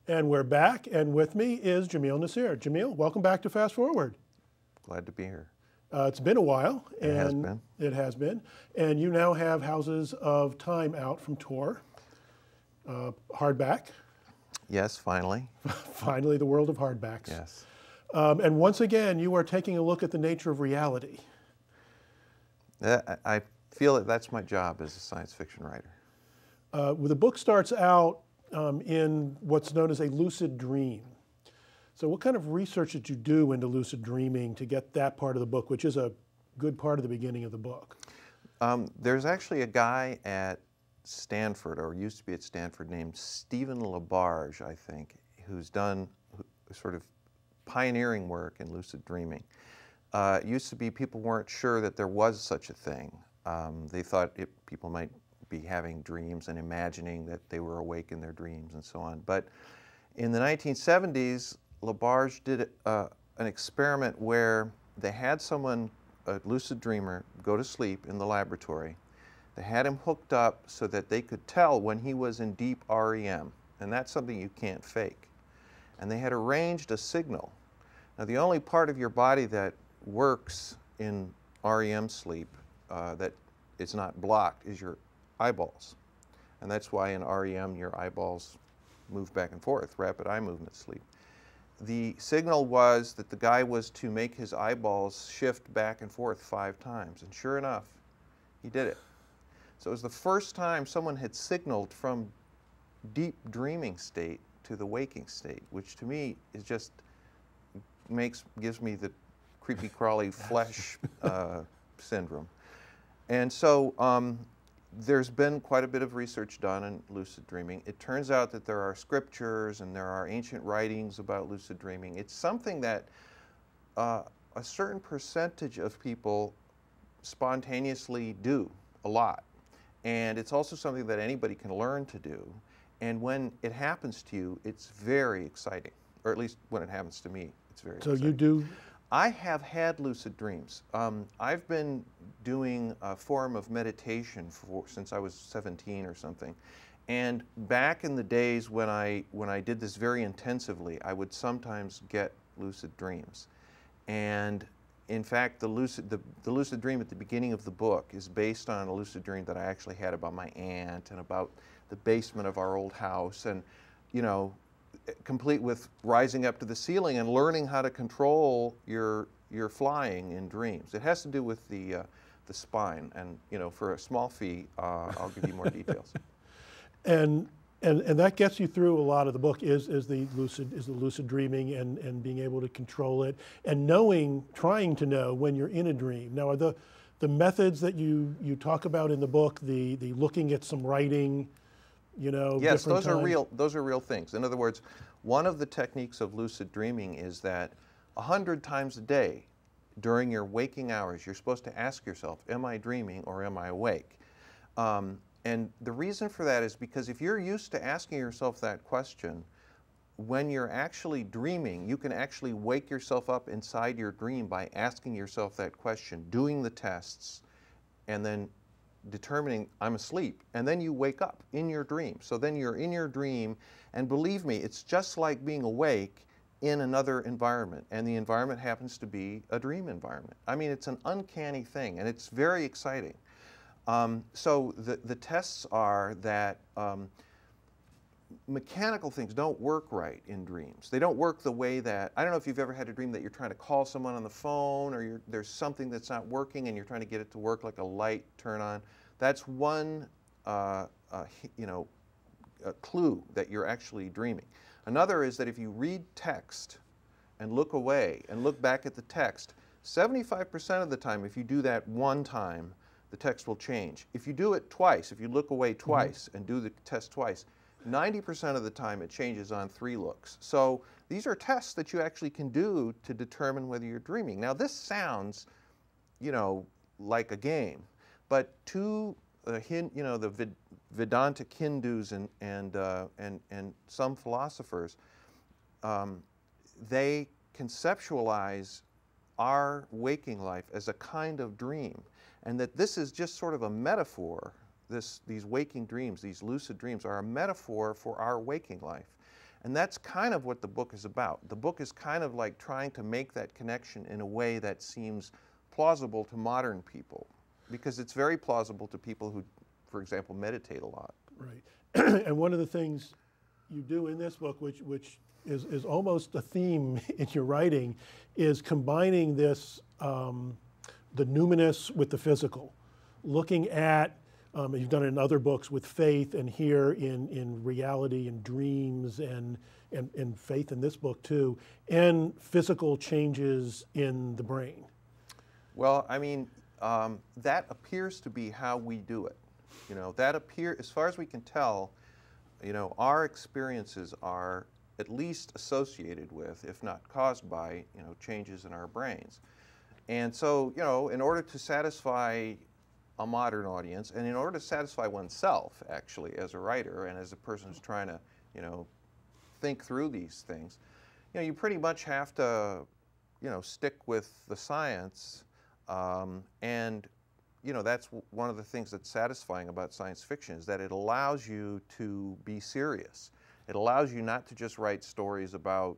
And we're back, and with me is Jamil Nasir. Jamil, welcome back to Fast Forward. Glad to be here. It's been a while. It has been. It has been. And you now have Houses of Time out from tour. Hardback. Yes, finally. Finally, the world of hardbacks. Yes. And once again, you are taking a look at the nature of reality. I feel that that's my job as a science fiction writer. The book starts out in what's known as a lucid dream. So what kind of research did you do into lucid dreaming to get that part of the book, which is a good part of the beginning of the book? There's actually a guy at Stanford, or used to be at Stanford, named Stephen LaBarge, I think, who's done sort of pioneering work in lucid dreaming. It used to be people weren't sure that there was such a thing. They thought people might be having dreams and imagining that they were awake in their dreams and so on. But in the 1970s, LaBarge did an experiment where they had someone, a lucid dreamer, go to sleep in the laboratory. They had him hooked up so that they could tell when he was in deep REM, and that's something you can't fake. And they had arranged a signal. Now, the only part of your body that works in REM sleep that is not blocked is your eyeballs. And that's why in REM your eyeballs move back and forth, rapid eye movement sleep. The signal was that the guy was to make his eyeballs shift back and forth 5 times. And sure enough, he did it. So it was the first time someone had signaled from deep dreaming state to the waking state, which to me is just gives me the creepy crawly flesh syndrome. And so there's been quite a bit of research done in lucid dreaming. It turns out that there are scriptures and there are ancient writings about lucid dreaming. It's something that a certain percentage of people spontaneously do a lot. And it's also something that anybody can learn to do. And when it happens to you, it's very exciting. Or at least when it happens to me, it's very exciting. So you do? I have had lucid dreams. I've been doing a form of meditation since I was 17 or something. And back in the days when I did this very intensively, I would sometimes get lucid dreams. And in fact, the lucid dream at the beginning of the book is based on a lucid dream that I actually had about my aunt and about the basement of our old house, and complete with rising up to the ceiling and learning how to control your flying in dreams. It has to do with the spine, and for a small fee, I'll give you more details. And that gets you through a lot of the book is the lucid dreaming and being able to control it and trying to know when you're in a dream. Now, are the methods that you talk about in the book, the looking at some writing, yes, those are real things. In other words, one of the techniques of lucid dreaming is that 100 times a day during your waking hours, you're supposed to ask yourself, am I dreaming or am I awake? And the reason for that is because if you're used to asking yourself that question, when you're actually dreaming, you can actually wake yourself up inside your dream by asking yourself that question, doing the tests, and then determining I'm asleep, and then you wake up in your dream. So then you're in your dream, and believe me, it's just like being awake in another environment, and the environment happens to be a dream environment. I mean, it's an uncanny thing, and it's very exciting. So the tests are that mechanical things don't work right in dreams. They don't work the way that, I don't know if you've ever had a dream that you're trying to call someone on the phone, or there's something that's not working and you're trying to get it to work, like a light turn on. That's one clue that you're actually dreaming. Another is that if you read text and look away and look back at the text, 75% of the time, if you do that one time, the text will change. If you do it twice, if you look away twice and do the test twice, 90% of the time it changes on 3 looks. So these are tests that you actually can do to determine whether you're dreaming. Now this sounds, like a game, but to the Vedantic Hindus and some philosophers, they conceptualize our waking life as a kind of dream, and that this is just sort of a metaphor. These waking dreams, these lucid dreams, are a metaphor for our waking life. And that's kind of what the book is about. The book is kind of like trying to make that connection in a way that seems plausible to modern people, because it's very plausible to people who, for example, meditate a lot. Right. And one of the things you do in this book, which is almost a theme in your writing, is combining this, the numinous with the physical, looking at, you've done it in other books with faith, and here in reality and dreams, and faith in this book too, and physical changes in the brain. Well, I mean, that appears to be how we do it. That as far as we can tell, our experiences are at least associated with, if not caused by, changes in our brains. And so, in order to satisfy a modern audience, and in order to satisfy oneself, actually, as a writer and as a person who's trying to, think through these things, you pretty much have to, stick with the science. And that's one of the things that's satisfying about science fiction, is that it allows you to be serious. It allows you not to just write stories about,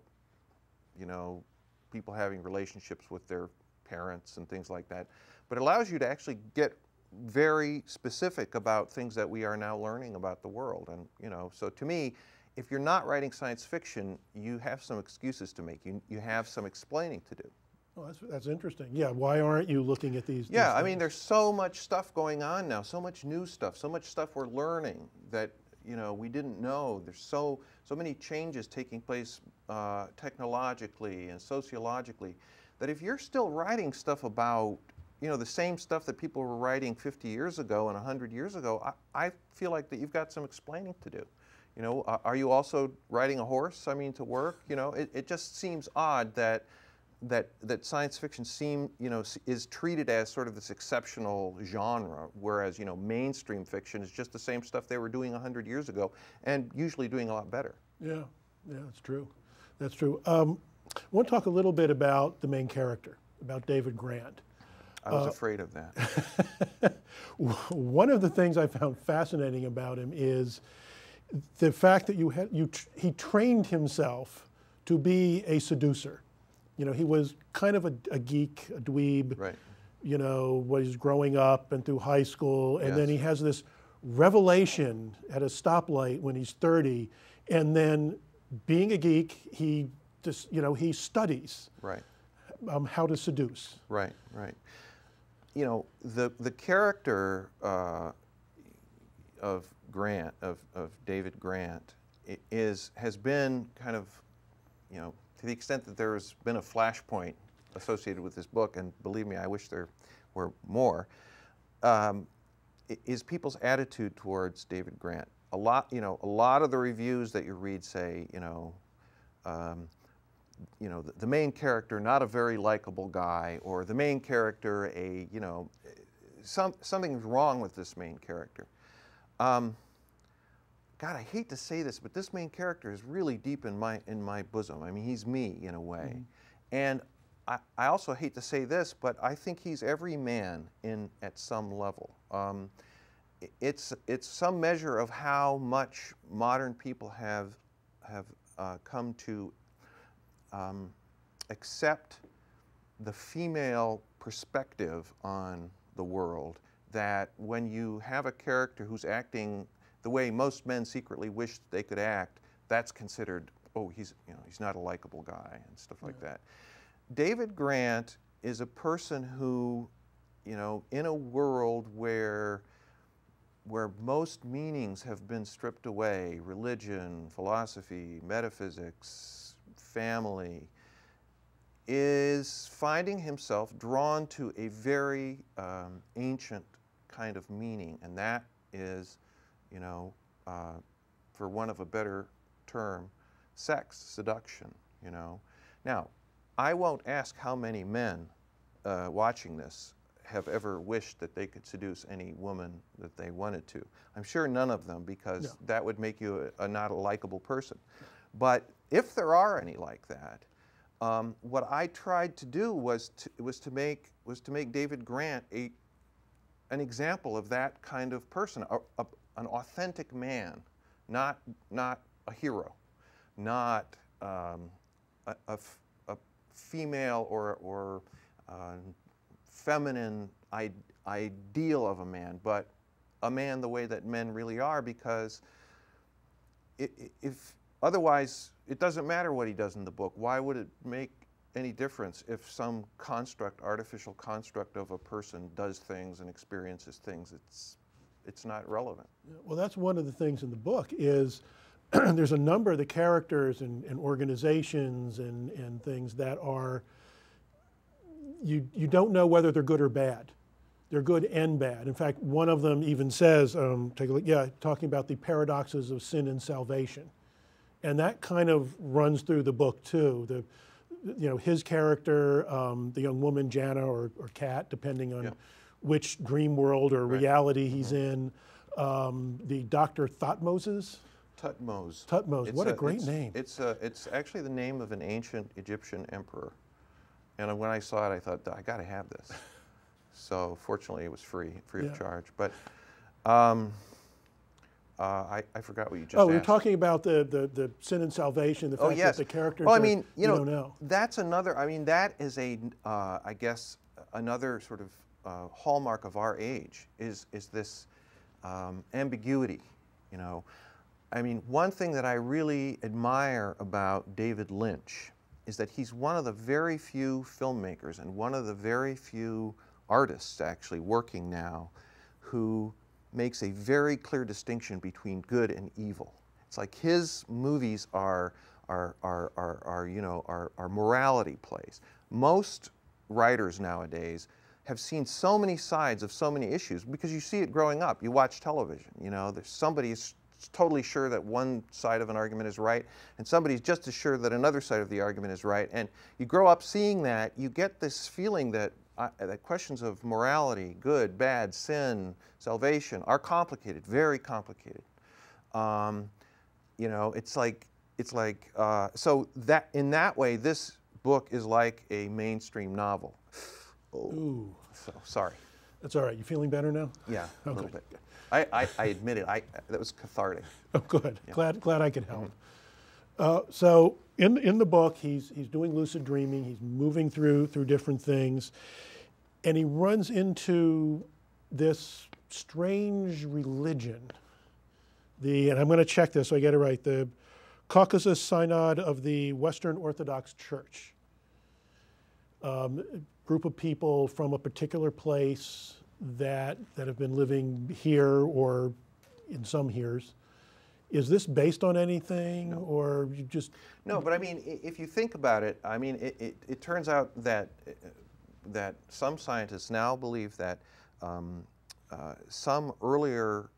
people having relationships with their parents and things like that, but it allows you to actually get very specific about things that we are now learning about the world. And, so to me, if you're not writing science fiction, you have some excuses to make. You have some explaining to do. Oh, that's interesting. Yeah, why aren't you looking at these? Yeah, these I mean, there's so much stuff going on now, so much new stuff, so much stuff we're learning that, we didn't know. There's so many changes taking place technologically and sociologically, that if you're still writing stuff about, the same stuff that people were writing 50 years ago and 100 years ago, I feel like that you've got some explaining to do. Are you also riding a horse, to work? It just seems odd that science fiction is treated as sort of this exceptional genre, whereas mainstream fiction is just the same stuff they were doing 100 years ago, and usually doing a lot better. Yeah, that's true. That's true. I want to talk a little bit about the main character, about David Grant. I was afraid of that. One of the things I found fascinating about him is the fact that he trained himself to be a seducer. He was kind of a geek, a dweeb, right. When he's growing up and through high school. And Yes. then he has this revelation at a stoplight when he's 30. And then being a geek, he just, he studies Right. How to seduce. Right, right. The character of Grant, of David Grant, has been kind of, to the extent that there has been a flashpoint associated with this book, and believe me, I wish there were more, is people's attitude towards David Grant. A lot of the reviews that you read say, the main character not a very likable guy, or the main character something's wrong with this main character. God, I hate to say this, but this main character is really deep in my bosom. I mean, he's me in a way. Mm-hmm. And I also hate to say this, but I think he's every man at some level. It's some measure of how much modern people have come to accept the female perspective on the world, that when you have a character who's acting the way most men secretly wish they could act, that's considered, oh, he's not a likable guy and stuff like that. David Grant is a person who, in a world where most meanings have been stripped away, religion, philosophy, metaphysics, family, is finding himself drawn to a very ancient kind of meaning, and that is, for want of a better term, sex, seduction, Now, I won't ask how many men watching this have ever wished that they could seduce any woman that they wanted to. I'm sure none of them, because that would make you not a likable person. But if there are any like that, what I tried to do was to make David Grant an example of that kind of person, an authentic man, not a hero, not a female or feminine ideal of a man, but a man the way that men really are, because if otherwise it doesn't matter what he does in the book. Why would it make any difference if some construct, artificial construct of a person does things and experiences things? It's not relevant. Well, that's one of the things in the book is there's a number of the characters and organizations and things that are, you don't know whether they're good or bad. They're good and bad. In fact, one of them even says, take a look, yeah, talking about the paradoxes of sin and salvation. And that kind of runs through the book too. His character, the young woman, Jana or Kat, depending on which dream world or reality he's in. The Dr. Thutmose. Thutmose, what a great name. It's actually the name of an ancient Egyptian emperor. And when I saw it, I thought, I got to have this. So fortunately, it was free of charge. But I forgot what you just asked. Oh, we're talking about the sin and salvation, the fact that the characters you don't know. That's another, that is I guess, another sort of hallmark of our age is this ambiguity, one thing that I really admire about David Lynch is that he's one of the very few filmmakers and one of the very few artists actually working now who makes a very clear distinction between good and evil. It's like his movies are morality plays. Most writers nowadays have seen so many sides of so many issues because you see it growing up. You watch television, there's somebody's totally sure that one side of an argument is right, and somebody's just as sure that another side of the argument is right. And you grow up seeing that, you get this feeling that questions of morality, good, bad, sin, salvation are complicated, very complicated. So that in that way, this book is like a mainstream novel. Oh, ooh. So sorry. That's all right. You feeling better now? Yeah, a little bit. I admit it. That was cathartic. Oh, good. Yeah. Glad I could help. So in the book, he's doing lucid dreaming. He's moving through different things, and he runs into this strange religion. And I'm going to check this so I get it right. The Caucasus Synod of the Western Orthodox Church. Group of people from a particular place that have been living here or in some heres. Is this based on anything, or you just? No, but if you think about it, it turns out that some scientists now believe that some earlier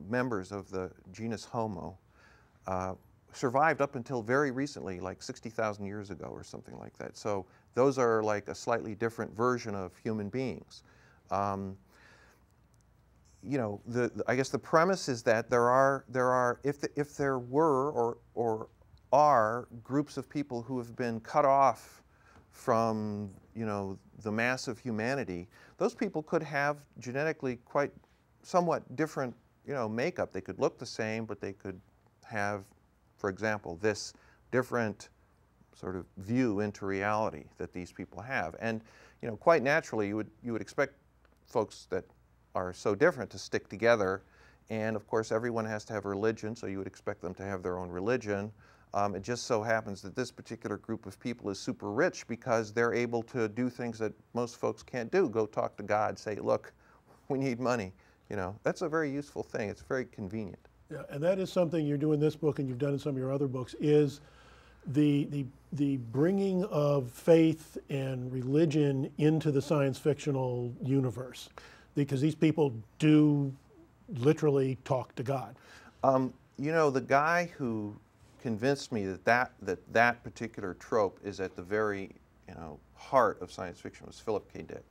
members of the genus Homo survived up until very recently, like 60,000 years ago or something like that. So those are like a slightly different version of human beings. I guess the premise is that there are if there were or are groups of people who have been cut off from the mass of humanity, those people could have genetically quite somewhat different makeup. They could look the same, but they could have, for example, this different sort of view into reality that these people have. And quite naturally, you would expect folks that are so different to stick together. And of course, everyone has to have a religion, so you would expect them to have their own religion. It just so happens that this particular group of people is super rich because they're able to do things that most folks can't do. Go talk to God, say, look, we need money. That's a very useful thing. It's very convenient. Yeah, and that is something you're doing in this book and you've done in some of your other books, is the bringing of faith and religion into the science fictional universe, because these people do literally talk to God. The guy who convinced me that particular trope is at the very heart of science fiction was Philip K. Dick.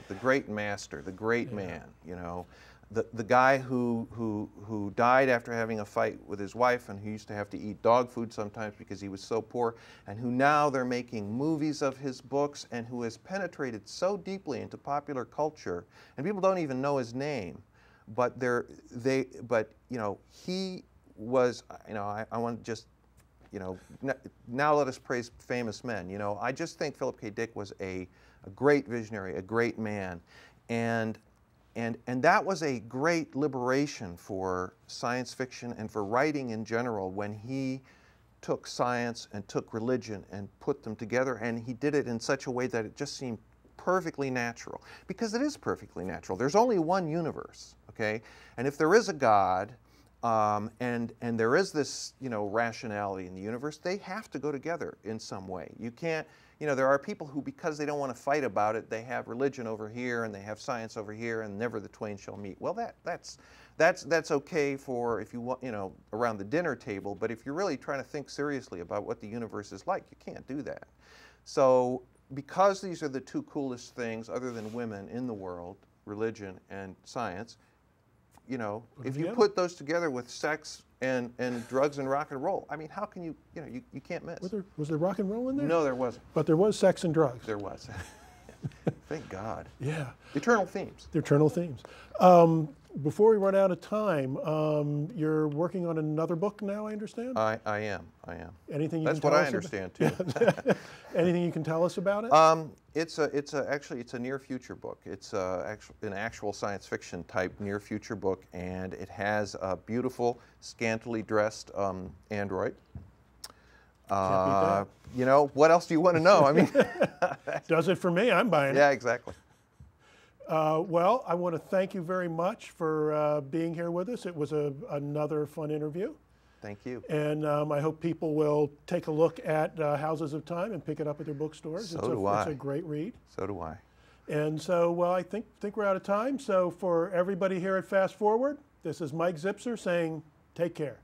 The great master, the great man. The guy who died after having a fight with his wife and who used to have to eat dog food sometimes because he was so poor, and who now they're making movies of his books, and who has penetrated so deeply into popular culture, and people don't even know his name, but he was, you know, I want to just, you know, now let us praise famous men. You know, I just think Philip K. Dick was a great visionary, a great man, and that was a great liberation for science fiction and for writing in general when he took science and took religion and put them together, and he did it in such a way that it just seemed perfectly natural, because it is perfectly natural. There's only one universe, okay? And if there is a God, and there is this, you know, rationality in the universe, they have to go together in some way. You can't, you know, there are people who, because they don't want to fight about it, they have religion over here and they have science over here, and never the twain shall meet. Well, that's okay for if you want, you know, around the dinner table, but if you're really trying to think seriously about what the universe is like, you can't do that. So because these are the two coolest things other than women in the world, religion and science, you know, if you put those together with sex and drugs and rock and roll, I mean, how can you, you know, you can't miss. Was there rock and roll in there? No, there wasn't. But there was sex and drugs. There was. Thank God. Yeah. Eternal themes. The eternal themes. Before we run out of time, you're working on another book now, I understand? I am. Anything you That's can what tell I us understand too. Anything you can tell us about it? Actually it's a near future book. It's an actual science fiction type near future book, and it has a beautiful, scantily dressed android. Can't beat that. You know, what else do you want to know? I mean, does it for me. I'm buying it. Yeah, exactly. Well, I want to thank you very much for being here with us. It was another fun interview. Thank you. And I hope people will take a look at Houses of Time and pick it up at their bookstores. So do I. It's a great read. So do I. And so, well, I think we're out of time. So for everybody here at Fast Forward, this is Mike Zipser saying, take care.